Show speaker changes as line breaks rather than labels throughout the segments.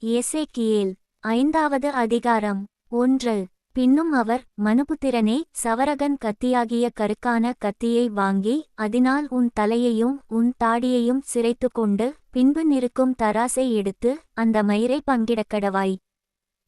எசேக்கியேல் 5வது அதிகாரம் 1. பின்னும் அவர், மனுபுத்திரனே, சவரகன் கத்தியாகிய கருக்கான கத்தியை வாங்கி அதனால் உன் தலையையும் உன் தாடியையும் சிரைத்துக்கொண்டு பின்பு நிற்கும் தராசை எடுத்து அந்த மயிரை பங்கிடக்கடவாய்.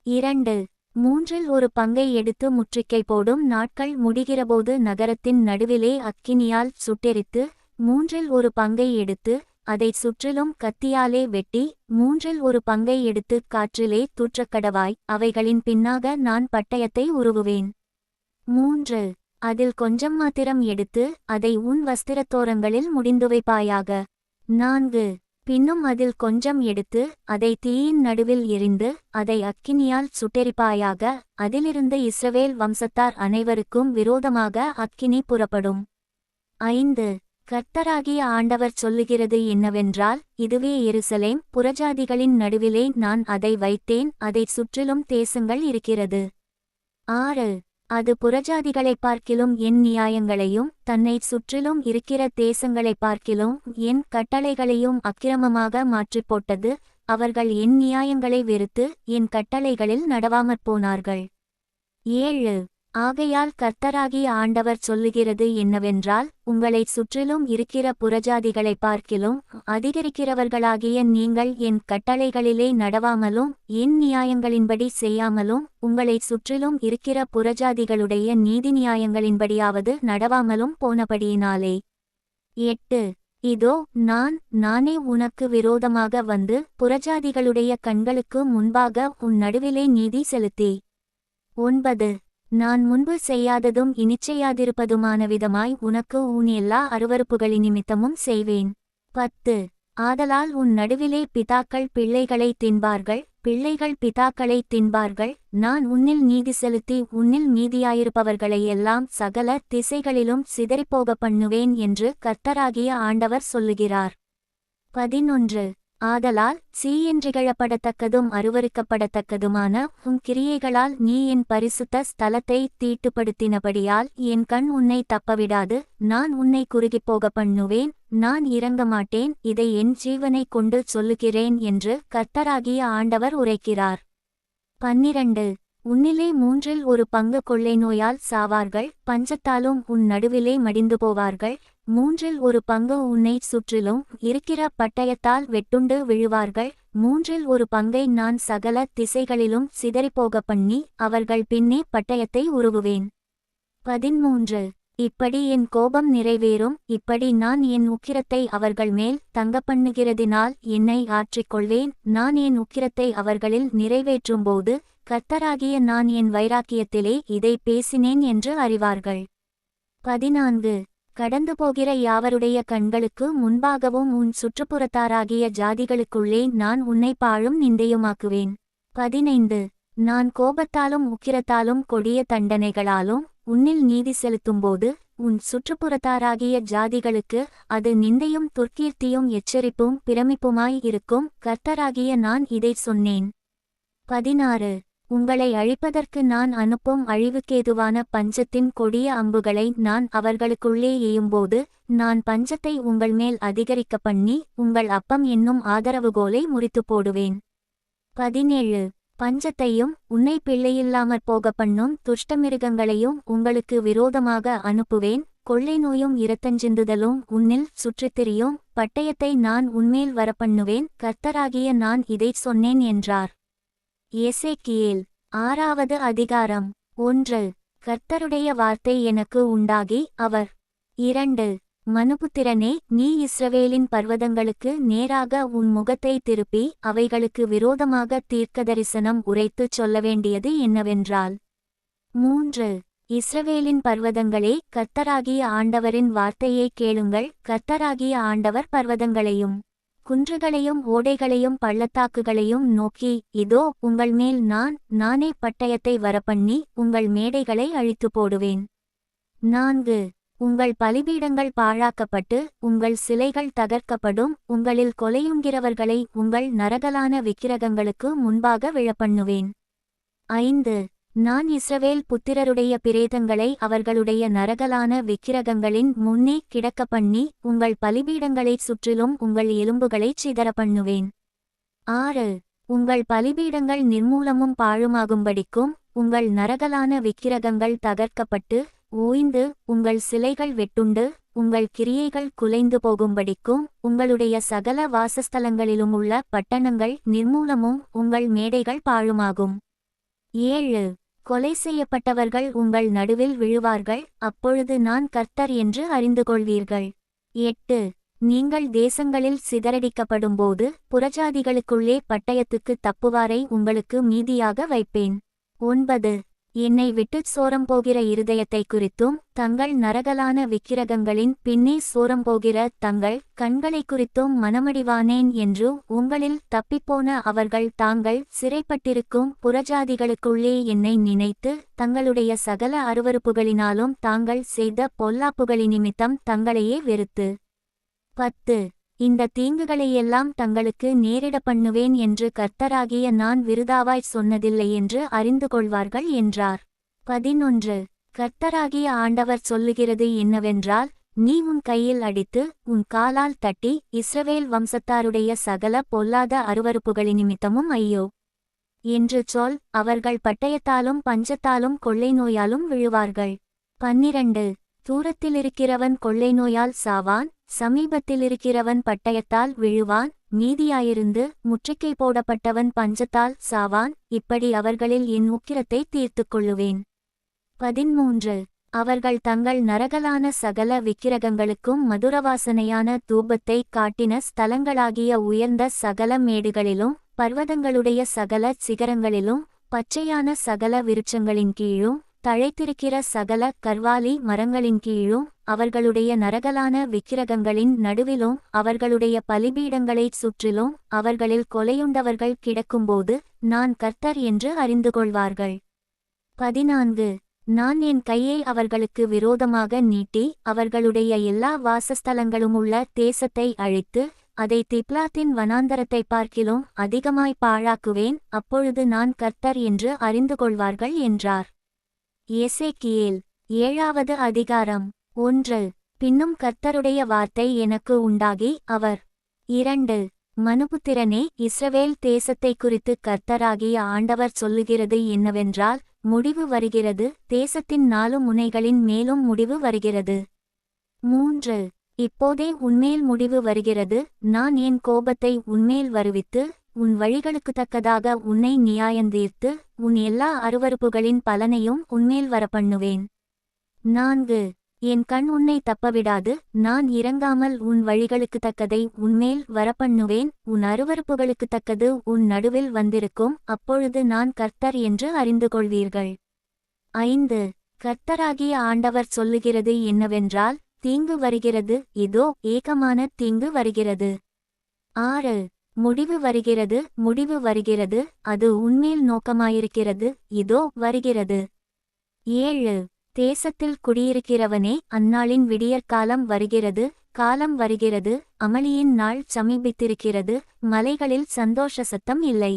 2. மூன்றில் ஒரு பங்கை எடுத்து முற்றுகை போடும் நாட்கள் முடிகிறபோது நகரத்தின் நடுவிலே அக்கினியால் சுட்டெரித்து மூன்றில் ஒரு பங்கை எடுத்து அதைச் சுற்றிலும் கத்தியாலே வெட்டி மூன்றில் ஒரு பங்கை எடுத்து காற்றிலே தூற்றக்கடவாய். அவைகளின் பின்னாக நான் பட்டயத்தை உருவுவேன். 3. அதில் கொஞ்சம் மாத்திரம் எடுத்து அதை உன் வஸ்திரத்தோரங்களில் முடிந்து வைப்பாயாக. 4. பின்னும் அதில் கொஞ்சம் எடுத்து அதை தீயின் நடுவில் எறிந்து அதை அக்கினியால் சுட்டெரிப்பாயாக. அதிலிருந்து இஸ்ரவேல் வம்சத்தார் அனைவருக்கும் விரோதமாக அக்கினி புறப்படும். 5. கர்த்தராகிய ஆண்டவர் சொல்லுகிறது என்னவென்றால், இதுவே எருசலேம், புறஜாதிகளின் நடுவிலே நான் அதை வைத்தேன், அதைச் சுற்றிலும் தேசங்கள் இருக்கிறது. 6. அது புறஜாதிகளைப் பார்க்கிலும் என் நியாயங்களையும் தன்னைச் சுற்றிலும் இருக்கிற தேசங்களைப் பார்க்கிலும் என் கட்டளைகளையும் அக்கிரமமாக மாற்றிப் போட்டது. அவர்கள் என் நியாயங்களை வெறுத்து என் கட்டளைகளில் நடவாமற் போனார்கள். 7. ஆகையால் கர்த்தராகிய ஆண்டவர் சொல்லுகிறது என்னவென்றால், உங்களைச் சுற்றிலும் இருக்கிற புறஜாதிகளைப் பார்க்கிலும் அதிகரிக்கிறவர்களாகிய நீங்கள் என் கட்டளைகளிலே நடவாமலும் என் நியாயங்களின்படி செய்யாமலும் உங்களைச் சுற்றிலும் இருக்கிற புறஜாதிகளுடைய நீதி நியாயங்களின்படியாவது நடவாமலும் போனபடியினாலே. 8. இதோ நானே உனக்கு விரோதமாக வந்து புறஜாதிகளுடைய கண்களுக்கு முன்பாக உன் நடுவிலே நீதி செலுத்தி. 9. நான் முன்பு செய்யாததும் இனிச்செய்யாதிருப்பதுமான விதமாய் உனக்கு உன் எல்லா அருவருப்புகளினிமித்தமும் செய்வேன். 10. ஆதலால் உன் நடுவிலே பிதாக்கள் பிள்ளைகளை தின்பார்கள், பிள்ளைகள் பிதாக்களை தின்பார்கள். நான் உன்னில் நீதி செலுத்தி உன்னில் மீதியாயிருப்பவர்களை எல்லாம் சகல திசைகளிலும் சிதறிப்போக பண்ணுவேன் என்று கர்த்தராகிய ஆண்டவர் சொல்லுகிறார். 11. ஆதலால் என்றிகழப்படத்தக்கதும் அருவருக்கப்படத்தக்கதுமான உன் கிரியைகளால் நீ என் பரிசுத்த ஸ்தலத்தை தீட்டுப்படுத்தினபடியால் என் கண் உன்னை தப்பவிடாது, நான் உன்னை குறுகிப்போக பண்ணுவேன், நான் இரங்க மாட்டேன், இதை என் ஜீவனை கொண்டு சொல்லுகிறேன் என்று கர்த்தராகிய ஆண்டவர் உரைக்கிறார். 12. உன்னிலே மூன்றில் ஒரு பங்கு கொள்ளை நோயால் சாவார்கள், பஞ்சத்தாலும் உன் நடுவிலே மடிந்து போவார்கள். மூன்றில் ஒரு பங்கு உன்னை சுற்றிலும் இருக்கிற பட்டயத்தால் வெட்டுண்டு விழுவார்கள். மூன்றில் ஒரு பங்கை நான் சகல திசைகளிலும் சிதறிப்போக பண்ணி அவர்கள் பின்னே பட்டயத்தை உருவுவேன். 13. இப்படி என் கோபம் நிறைவேறும், இப்படி நான் என் உக்கிரத்தை அவர்கள் மேல் தங்கப்பண்ணுகிறதினால் என்னை ஆற்றிக்கொள்வேன். நான் என் உக்கிரத்தை அவர்களில் நிறைவேற்றும்போது கர்த்தராகிய நான் என் வைராக்கியத்திலே இதை பேசினேன் என்று அறிவார்கள். 14. கடந்து போகிற யாவருடைய கண்களுக்கு முன்பாகவும் உன் சுற்றுப்புறத்தாராகிய ஜாதிகளுக்குள்ளே நான் உன்னை பாழும் நிந்தையுமாக்குவேன். 15. நான் கோபத்தாலும் உக்கிரத்தாலும் கொடிய தண்டனைகளாலும் உன்னில் நீதி செலுத்தும்போது உன் சுற்றுப்புறத்தாராகிய ஜாதிகளுக்கு அது நிந்தையும் துர்க்கீர்த்தியும் எச்சரிப்பும் பிரமிப்புமாய் இருக்கும். கர்த்தராகிய நான் இதைச் சொன்னேன். 16. உங்களை அழிப்பதற்கு நான் அனுப்பும் அழிவுக்கேதுவான பஞ்சத்தின் கொடிய அம்புகளை நான் அவர்களுக்குள்ளே எய்யும்போது நான் பஞ்சத்தை உங்கள் மேல் அதிகரிக்க பண்ணி உங்கள் அப்பம் என்னும் ஆதரவுகோலை முறித்து போடுவேன். 17. பஞ்சத்தையும் உன்னை பிள்ளையில்லாமற் போக பண்ணும் துஷ்டமிருகங்களையும் உங்களுக்கு விரோதமாக அனுப்புவேன். கொள்ளை நோயும் இரத்தஞ்சிந்துதலும் உன்னில் சுற்றித்திரியும் பட்டயத்தை நான் உன்மேல் வரப்பண்ணுவேன். கர்த்தராகிய நான் இதைச் சொன்னேன் என்றார். எசேக்கியேல் 6வது அதிகாரம் 1. கர்த்தருடைய வார்த்தை எனக்கு உண்டாகி அவர், 2. மனுபுத்திரனே, நீ இஸ்ரவேலின் பர்வதங்களுக்கு நேராக உன் முகத்தை திருப்பி அவைகளுக்கு விரோதமாக தீர்க்கதரிசனம் உரைத்துச் சொல்லவேண்டியது என்னவென்றால், 3. இஸ்ரவேலின் பர்வதங்களே, கர்த்தராகிய ஆண்டவரின் வார்த்தையை கேளுங்கள். கர்த்தராகிய ஆண்டவர் பர்வதங்களையும் குன்றுகளையும் ஓடைகளையும் பள்ளத்தாக்குகளையும் நோக்கி, இதோ உங்கள் மேல் நானே பட்டயத்தை வரப்பண்ணி உங்கள் மேடைகளை அழித்து போடுவேன். 4. உங்கள் பலிபீடங்கள் பாழாக்கப்பட்டு உங்கள் சிலைகள் தகர்க்கப்படும். உங்களில் கொலையுண்கிறவர்களை உங்கள் நரகலான விக்கிரகங்களுக்கு முன்பாக விழப்பண்ணுவேன். 5. நான் இஸ்ரவேல் புத்திரருடைய பிரேதங்களை அவர்களுடைய நரகலான விக்கிரகங்களின் முன்னே கிடக்கப்பண்ணி உங்கள் பலிபீடங்களைச் சுற்றிலும் உங்கள் எலும்புகளைச் சிதறப்பண்ணுவேன். 6. உங்கள் பலிபீடங்கள் நிர்மூலமும் பாழுமாகும்படிக்கும் உங்கள் நரகலான விக்கிரகங்கள் தகர்க்கப்பட்டு ஓய்ந்து உங்கள் சிலைகள் வெட்டுண்டு உங்கள் கிரியைகள் குலைந்து போகும்படிக்கும் உங்களுடைய சகல வாசஸ்தலங்களிலும் உள்ள பட்டணங்கள் நிர்மூலமும் உங்கள் மேடைகள் பாழுமாகும். 7. கொலை செய்யப்பட்டவர்கள் உங்கள் நடுவில் விழுவார்கள், அப்பொழுது நான் கர்த்தர் என்று அறிந்து கொள்வீர்கள். 8. நீங்கள் தேசங்களில் சிதறடிக்கப்படும்போது புறஜாதிகளுக்குள்ளே பட்டயத்துக்கு தப்புவாரை உங்களுக்கு மீதியாக வைப்பேன். 9. என்னை விட்டுச் சோரம்போகிற இருதயத்தை குறித்தும் தங்கள் நரகலான விக்கிரகங்களின் பின்னே சோரம்போகிற தங்கள் கண்களை குறித்தும் மனமடிவானேன் என்று உங்களில் தப்பிப்போன அவர்கள் தாங்கள் சிறைப்பட்டிருக்கும் புறஜாதிகளுக்குள்ளே என்னை நினைத்து தங்களுடைய சகல அருவருப்புகளினாலும் தாங்கள் செய்த பொல்லாப்புகளினிமித்தம் தங்களையே வெறுத்து 10. இந்த தீங்குகளையெல்லாம் தங்களுக்கு நேரிட பண்ணுவேன் என்று கர்த்தராகிய நான் விருதாவாய்ச் சொன்னதில்லை என்று அறிந்து கொள்வார்கள் என்றார். 11. கர்த்தராகிய ஆண்டவர் சொல்லுகிறது என்னவென்றால், நீ உன் கையில் அடித்து உன் காலால் தட்டி இஸ்ரவேல் வம்சத்தாருடைய சகல பொல்லாத அருவருப்புகளினிமித்தமும் ஐயோ என்று சொல். அவர்கள் பட்டயத்தாலும் பஞ்சத்தாலும் கொள்ளை நோயாலும் விழுவார்கள். 12. தூரத்திலிருக்கிறவன் கொள்ளை நோயால் சாவான், சமீபத்திலிருக்கிறவன் பட்டயத்தால் விழுவான், மீதியாயிருந்து முற்றுகை போடப்பட்டவன் பஞ்சத்தால் சாவான். இப்படி அவர்களில் என் உக்கிரத்தை தீர்த்துக் கொள்ளுவேன். 13. அவர்கள் தங்கள் நரகலான சகல விக்கிரகங்களுக்கும் மதுரவாசனையான தூபத்தை காட்டின ஸ்தலங்களாகிய உயர்ந்த சகல மேடுகளிலும் பர்வதங்களுடைய சகல சிகரங்களிலும் பச்சையான சகல விருட்சங்களின் கீழும் தழைத்திருக்கிற சகல கர்வாலி மரங்களின் கீழும் அவர்களுடைய நரகலான விக்கிரகங்களின் நடுவிலும் அவர்களுடைய பலிபீடங்களைச் சுற்றிலும் அவர்களில் கொலையுண்டவர்கள் கிடக்கும்போது நான் கர்த்தர் என்று அறிந்து கொள்வார்கள். 14. நான் என் கையை அவர்களுக்கு விரோதமாக நீட்டி அவர்களுடைய எல்லா வாசஸ்தலங்களுமுள்ள தேசத்தை அழித்து அதை திப்லாத்தின் வனாந்தரத்தை பார்க்கிலும் அதிகமாய் பாழாக்குவேன், அப்பொழுது நான் கர்த்தர் என்று அறிந்து கொள்வார்கள் என்றார். எசேக்கியேல் 7வது அதிகாரம். 1. பின்னும் கர்த்தருடைய வார்த்தை எனக்கு உண்டாகி அவர் 2. மனுபுத்திரனே, இஸ்ரவேல் தேசத்தை குறித்து கர்த்தராகிய ஆண்டவர் சொல்லுகிறது என்னவென்றால், முடிவு வருகிறது, தேசத்தின் 4 முனைகளின் மேலும் முடிவு வருகிறது. 3. இப்போதே உன்மேல் முடிவு வருகிறது, நான் என் கோபத்தை உன்மேல் வருவித்து உன் வழிகளுக்கு தக்கதாக உன்னை நியாயந்தீர்த்து உன் எல்லா அருவருப்புகளின் பலனையும் உன்மேல் வரப்பண்ணுவேன். 4. என் கண் உன்னை தப்பவிடாது, நான் இறங்காமல் உன் வழிகளுக்கு தக்கதை உன்மேல் வரப்பண்ணுவேன், உன் அருவருப்புகளுக்கு தக்கது உன் நடுவில் வந்திருக்கும், அப்பொழுது நான் கர்த்தர் என்று அறிந்து கொள்வீர்கள். 5. கர்த்தராகிய ஆண்டவர் சொல்லுகிறது என்னவென்றால், தீங்கு வருகிறது, இதோ ஏகமான தீங்கு வருகிறது. 6. முடிவு வருகிறது, முடிவு வருகிறது, அது உன்மேல் நோக்கமாயிருக்கிறது, இதோ வருகிறது. 7. தேசத்தில் குடியிருக்கிறவனே, அந்நாளின் விடியற்காலம் வருகிறது, காலம் வருகிறது, அமளியின் நாள் சமீபித்திருக்கிறது, மலைகளில் சந்தோஷ சத்தம் இல்லை.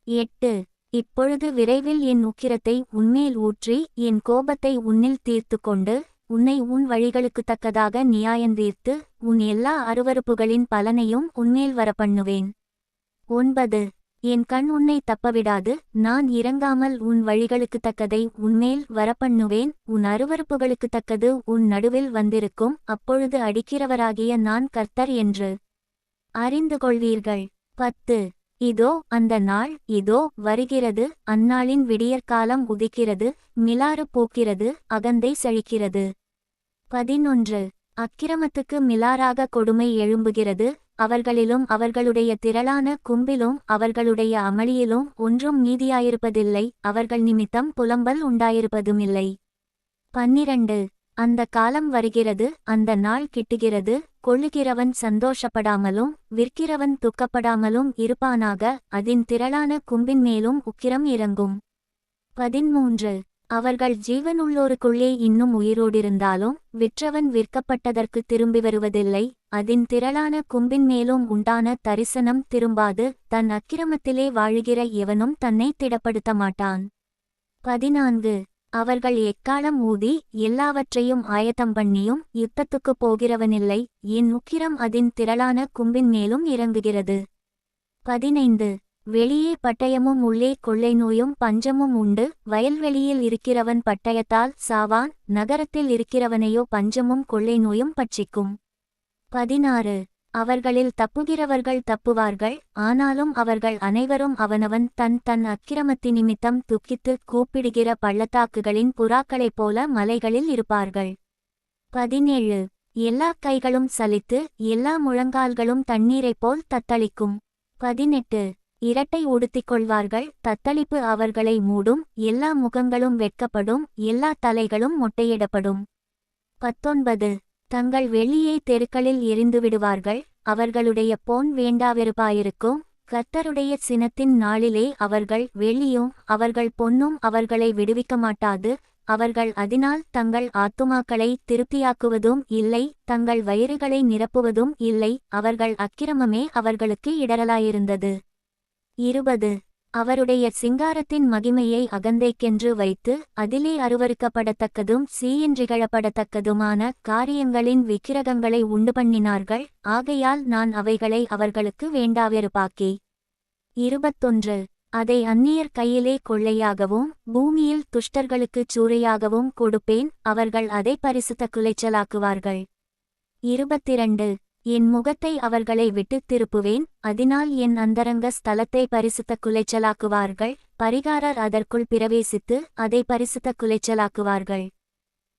8. இப்பொழுது விரைவில் என் உக்கிரத்தை உன்மேல் ஊற்றி என் கோபத்தை உன்னில் தீர்த்து கொண்டு உன்னை உன் வழிகளுக்கு தக்கதாக நியாயந்தீர்த்து உன் எல்லா அருவருப்புகளின் பலனையும் உன்மேல் வரப்பண்ணுவேன். 9. என் கண் உன்னை தப்பவிடாது, நான் இறங்காமல் உன் வழிகளுக்கு தக்கதை உன்மேல் வரப்பண்ணுவேன், உன் அருவருப்புகளுக்கு தக்கது உன் நடுவில் வந்திருக்கும், அப்பொழுது அடிக்கிறவராகிய நான் கர்த்தர் என்று அறிந்து கொள்வீர்கள். 10. இதோ அந்த நாள், இதோ வருகிறது, அந்நாளின் விடியற்காலம் உதிக்கிறது, மிலாறு பூக்கிறது, அகந்தை செழிக்கிறது. 11. அக்கிரமத்துக்கு மிலாறாக கொடுமை எழும்புகிறது, அவர்களிலும் அவர்களுடைய திரளான கும்பிலும் அவர்களுடைய அமளியிலும் ஒன்றும் மீதியாயிருப்பதில்லை, அவர்கள் நிமித்தம் புலம்பல் உண்டாயிருப்பதுமில்லை. 12. அந்த காலம் வருகிறது, அந்த நாள் கிட்டுகிறது, கொள்ளுகிறவன் சந்தோஷப்படாமலும் விற்கிறவன் துக்கப்படாமலும் இருப்பானாக, அதின் திரளான கும்பின் மேலும் உக்கிரம் இறங்கும். 13. அவர்கள் ஜீவனுள்ளோருக்குள்ளே இன்னும் உயிரோடிருந்தாலும் விற்றவன் விற்கப்பட்டதற்கு திரும்பி வருவதில்லை, அதின் திரளான கும்பின் மேலும் உண்டான தரிசனம் திரும்பாது, தன் அக்கிரமத்திலே வாழுகிற எவனும் தன்னை திடப்படுத்த மாட்டான். 14. அவர்கள் எக்காலம் ஊதி எல்லாவற்றையும் ஆயத்தம் பண்ணியும் யுத்தத்துக்கு போகிறவனில்லை, என் உக்கிரம் அதின் திரளான கும்பின் மேலும் இறங்குகிறது. 15. வெளியே பட்டயமும் உள்ளே கொள்ளை நோயும் பஞ்சமும் உண்டு. வயல்வெளியில் இருக்கிறவன் பட்டயத்தால் சாவான், நகரத்தில் இருக்கிறவனையோ பஞ்சமும் கொள்ளை நோயும் பட்சிக்கும். 16 அவர்களில் தப்புகிறவர்கள் தப்புவார்கள், ஆனாலும் அவர்கள் அனைவரும் அவனவன் தன் தன் அக்கிரமத்தினிமித்தம் துக்கித்து கூப்பிடுகிற பள்ளத்தாக்குகளின் புறாக்களைப் போல மலைகளில் இருப்பார்கள். 17 எல்லா கைகளும் சலித்து எல்லா முழங்கால்களும் தண்ணீரைப் போல் தத்தளிக்கும். 18 இரட்டை உடுத்திக்கொள்வார்கள், தத்தளிப்பு அவர்களை மூடும், எல்லா முகங்களும் வெட்கப்படும், எல்லா தலைகளும் மொட்டையிடப்படும். 19 தங்கள் வெள்ளியை தெருக்களில் எறிந்துவிடுவார்கள், அவர்களுடைய பொன் வேண்டாவெறுப்பாயிருக்கும். கர்த்தருடைய சினத்தின் நாளிலே அவர்கள் வெள்ளியும் அவர்கள் பொன்னும் அவர்களை விடுவிக்கமாட்டாது. அவர்கள் அதனால் தங்கள் ஆத்துமாக்களை திருப்தியாக்குவதும் இல்லை, தங்கள் வயிறுகளை நிரப்புவதும் இல்லை, அவர்கள் அக்கிரமமே அவர்களுக்கு இடரலாயிருந்தது. 20 அவருடைய சிங்காரத்தின் மகிமையை அகந்தைக்கென்று வைத்து அதிலே அருவருக்கப்படத்தக்கதும் சீயின்றிகழப்படத்தக்கதுமான காரியங்களின் விக்கிரகங்களை உண்டுபண்ணினார்கள், ஆகையால் நான் அவைகளை அவர்களுக்கு வேண்டாவெறுப்பாக்கி. 21 அதை அந்நியர் கையிலே கொள்ளையாகவும் பூமியில் துஷ்டர்களுக்குச் சூறையாகவும் கொடுப்பேன், அவர்கள் அதை பரிசுத்த குலைச்சலாக்குவார்கள். 22 என் முகத்தை அவர்களை விட்டுத் திருப்புவேன், அதனால் என் அந்தரங்க ஸ்தலத்தை பரிசுத்த குலைச்சலாக்குவார்கள், பரிகாரர் அதற்குள் பிரவேசித்து அதை பரிசுத்த குலைச்சலாக்குவார்கள்.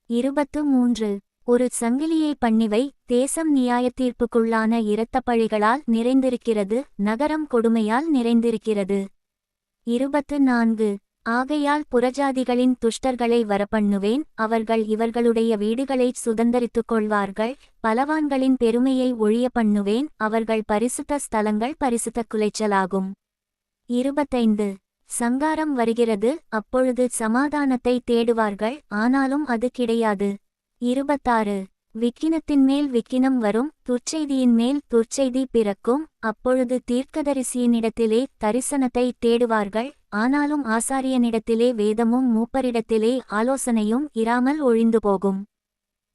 23 ஒரு சங்கிலியை பண்ணிவை, தேசம் நியாயத்தீர்ப்புக்குள்ளான இரத்தப்பழிகளால் நிறைந்திருக்கிறது, நகரம் கொடுமையால் நிறைந்திருக்கிறது. 24 ஆகையால் புறஜாதிகளின் துஷ்டர்களை வரப்பண்ணுவேன், அவர்கள் இவர்களுடைய வீடுகளைச் சுதந்தரித்துக் கொள்வார்கள், பலவான்களின் பெருமையை ஒழிய பண்ணுவேன், அவர்கள் பரிசுத்த ஸ்தலங்கள் பரிசுத்த குலைச்சலாகும். 25 சங்காரம் வருகிறது, அப்பொழுது சமாதானத்தை தேடுவார்கள், ஆனாலும் அது கிடையாது. 26 விக்கினத்தின்மேல் விக்கினம் வரும், துர்ச்செய்தியின்மேல் துர்ச்செய்தி பிறக்கும், அப்பொழுது தீர்க்கதரிசியினிடத்திலே தரிசனத்தை தேடுவார்கள், ஆனாலும் ஆசாரியனிடத்திலே வேதமும் மூப்பரிடத்திலே ஆலோசனையும் இராமல் ஒழிந்து போகும்.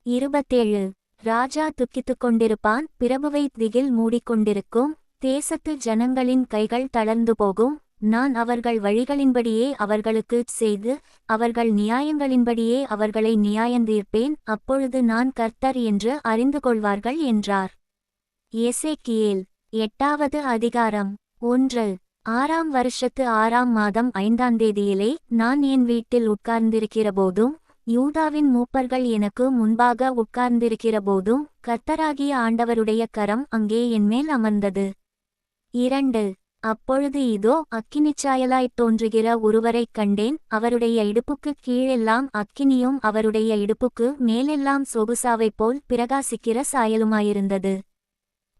27 ராஜா துக்கித்துக் கொண்டிருப்பான், பிரபுவை திகில் மூடிக்கொண்டிருக்கும், தேசத்து ஜனங்களின் கைகள் தளர்ந்து போகும், நான் அவர்கள் வழிகளின்படியே அவர்களுக்குச் செய்து அவர்கள் நியாயங்களின்படியே அவர்களை நியாயந்தீர்ப்பேன், அப்பொழுது நான் கர்த்தர் என்று அறிந்து கொள்வார்கள் என்றார். எசேக்கியேல் 8வது அதிகாரம். 1 6ஆம் வருஷத்து 6ஆம் மாதம் 5ஆம் தேதியிலே நான் என் வீட்டில் உட்கார்ந்திருக்கிறபோதும் யூதாவின் மூப்பர்கள் எனக்கு முன்பாக உட்கார்ந்திருக்கிறபோதும் கர்த்தராகிய ஆண்டவருடைய கரம் அங்கே என்மேல் அமர்ந்தது. 2 அப்பொழுது இதோ அக்கினிச்சாயலாய்த் தோன்றுகிற ஒருவரைக் கண்டேன், அவருடைய இடுப்புக்குக் கீழெல்லாம் அக்கினியும் அவருடைய இடுப்புக்கு மேலெல்லாம் சொகுசாவைப் போல் பிரகாசிக்கிற சாயலுமாயிருந்தது.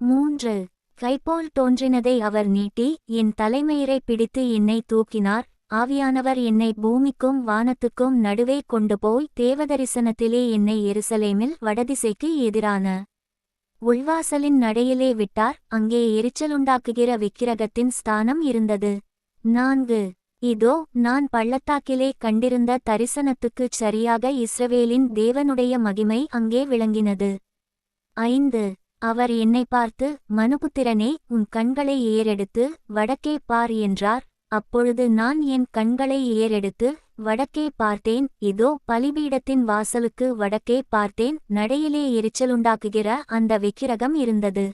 3 கைபோல் தோன்றினதை அவர் நீட்டி என் தலைமயிரை பிடித்து என்னை தூக்கினார், ஆவியானவர் என்னை பூமிக்கும் வானத்துக்கும் நடுவே கொண்டு போய் தேவதரிசனத்திலே என்னை எருசலேமில் வடதிசைக்கு எதிரான உள்வாசலின் நடையிலே விட்டார், அங்கே எரிச்சலுண்டாக்குகிற விக்கிரகத்தின் ஸ்தானம் இருந்தது. 4 இதோ நான் பள்ளத்தாக்கிலே கண்டிருந்த தரிசனத்துக்குச் சரியாக இஸ்ரவேலின் தேவனுடைய மகிமை அங்கே விளங்கினது. 5 அவர் என்னை பார்த்து, மனுபுத்திரனே, உன் கண்களை ஏறெடுத்து வடக்கே பார் என்றார். அப்பொழுது நான் என் கண்களை ஏறெடுத்து வடக்கே பார்த்தேன், இதோ பலிபீடத்தின் வாசலுக்கு வடக்கே பார்த்தேன், நடையிலே எரிச்சலுண்டாக்குகிற அந்த விக்கிரகம் இருந்தது.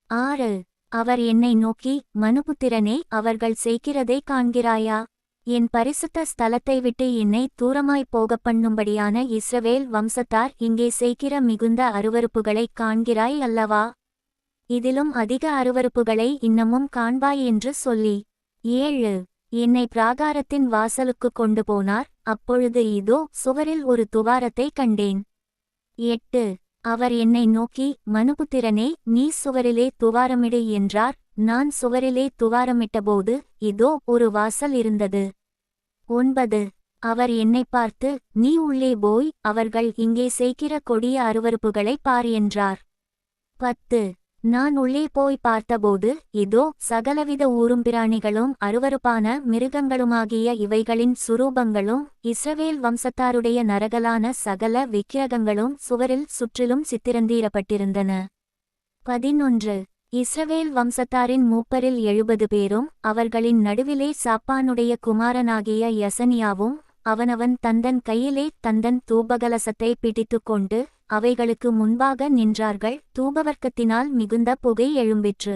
6 அவர் என்னை நோக்கி, மனுபுத்திரனே, அவர்கள் செய்கிறதை காண்கிறாயா? என் பரிசுத்த ஸ்தலத்தை விட்டு என்னை தூரமாய்ப் போகப் பண்ணும்படியான இஸ்ரவேல் வம்சத்தார் இங்கே செய்கிற மிகுந்த அருவருப்புகளைக் காண்கிறாய் அல்லவா? இதிலும் அதிக அருவருப்புகளை இன்னமும் காண்பாய் என்று சொல்லி. 7 என்னை பிராகாரத்தின் வாசலுக்கு கொண்டு போனார், அப்பொழுது இதோ சுவரில் ஒரு துவாரத்தை கண்டேன். 8 அவர் என்னை நோக்கி, மனுபுத்திரனே, நீ சுவரிலே துவாரமிடு என்றார். நான் சுவரிலே துவாரமிட்டபோது இதோ ஒரு வாசல் இருந்தது. 9 அவர் என்னை பார்த்து, நீ உள்ளே போய் அவர்கள் இங்கே செய்கிற கொடிய அருவருப்புகளைப் பார் என்றார். 10 நான் உள்ளே போய் பார்த்தபோது இதோ சகலவித ஊரும்பிராணிகளும் அருவருப்பான மிருகங்களுமாகிய இவைகளின் சுரூபங்களும் இஸ்ரவேல் வம்சத்தாருடைய நரகலான சகல விக்கிரகங்களும் சுவரில் சுற்றிலும் சித்திரந்தீரப்பட்டிருந்தன. 11 இஸ்ரவேல் வம்சத்தாரின் மூப்பரில் 70 பேரும் அவர்களின் நடுவிலே சாப்பானுடைய குமாரனாகிய யசனியாவும் அவனவன் தந்தன் கையிலே தந்தன் தூபகலசத்தை பிடித்துக்கொண்டு அவைகளுக்கு முன்பாக நின்றார்கள். தூபவர்க்கத்தினால் மிகுந்த புகை எழும்பிற்று.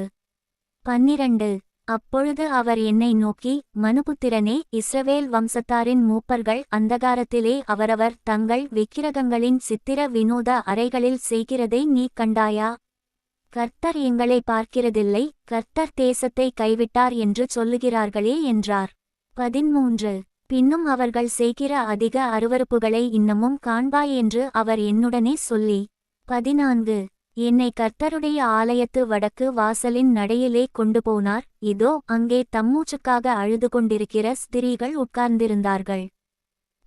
12 அப்பொழுது அவர் என்னை நோக்கி, மனுபுத்திரனே, இஸ்ரவேல் வம்சத்தாரின் மூப்பர்கள் அந்தகாரத்திலே அவரவர் தங்கள் விக்கிரகங்களின் சித்திர வினோத அறைகளில் செய்கிறதை நீ கண்டாயா? கர்த்தர் எங்களை பார்க்கிறதில்லை, கர்த்தர் தேசத்தை கைவிட்டார் என்று சொல்லுகிறார்களே என்றார். 13 பின்னும் அவர்கள் செய்கிற அதிக அருவருப்புகளை இன்னமும் காண்பாய் என்று அவர் என்னுடனே சொல்லி. 14 என்னை கர்த்தருடைய ஆலயத்து வடக்கு வாசலின் நடையிலே கொண்டு போனார். இதோ அங்கே தம்மூச்சுக்காக அழுது கொண்டிருக்கிற ஸ்திரீகள் உட்கார்ந்திருந்தார்கள்.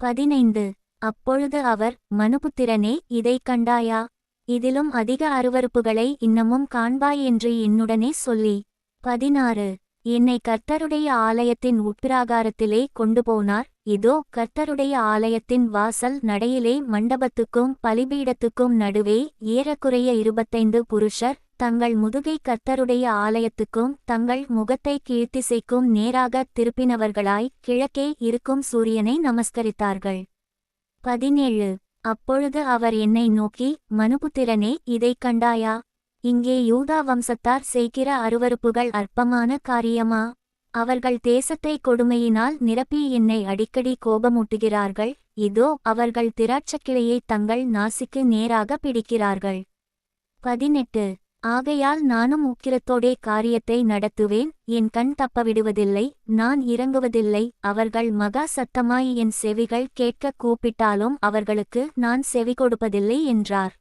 15 அப்பொழுது அவர், மனுபுத்திரனே, இதை கண்டாயா? இதிலும் அதிக அருவருப்புகளை இன்னமும் காண்பாய் என்று என்னுடனே சொல்லி. 16 என்னை கர்த்தருடைய ஆலயத்தின் உட்பிராகாரத்திலே கொண்டு போனார். இதோ கர்த்தருடைய ஆலயத்தின் வாசல் நடையிலே மண்டபத்துக்கும் பலிபீடத்துக்கும் நடுவே ஏறக்குறைய 25 புருஷர் தங்கள் முதுகை கர்த்தருடைய ஆலயத்துக்கும் தங்கள் முகத்தை கீழ்த்திசைக்கும் நேராக திருப்பினவர்களாய் கிழக்கே இருக்கும் சூரியனை நமஸ்கரித்தார்கள். 17 அப்பொழுது அவர் என்னை நோக்கி, மனுபுத்திரனே, இதை கண்டாயா? இங்கே யூதா வம்சத்தார் செய்கிற அருவருப்புகள் அற்பமான காரியமா? அவர்கள் தேசத்தை கொடுமையினால் நிரப்பி என்னை அடிக்கடி கோபமூட்டுகிறார்கள். இதோ அவர்கள் திராட்சக்கிளையை தங்கள் நாசிக்கு நேராக பிடிக்கிறார்கள். 18 ஆகையால் நானும் உக்கிரத்தோடே காரியத்தை நடத்துவேன். என் கண் தப்பவிடுவதில்லை, நான் இறங்குவதில்லை. அவர்கள் மகா சத்தமாய் என் செவிகள் கேட்க கூப்பிட்டாலும் அவர்களுக்கு நான் செவி கொடுப்பதில்லை என்றார்.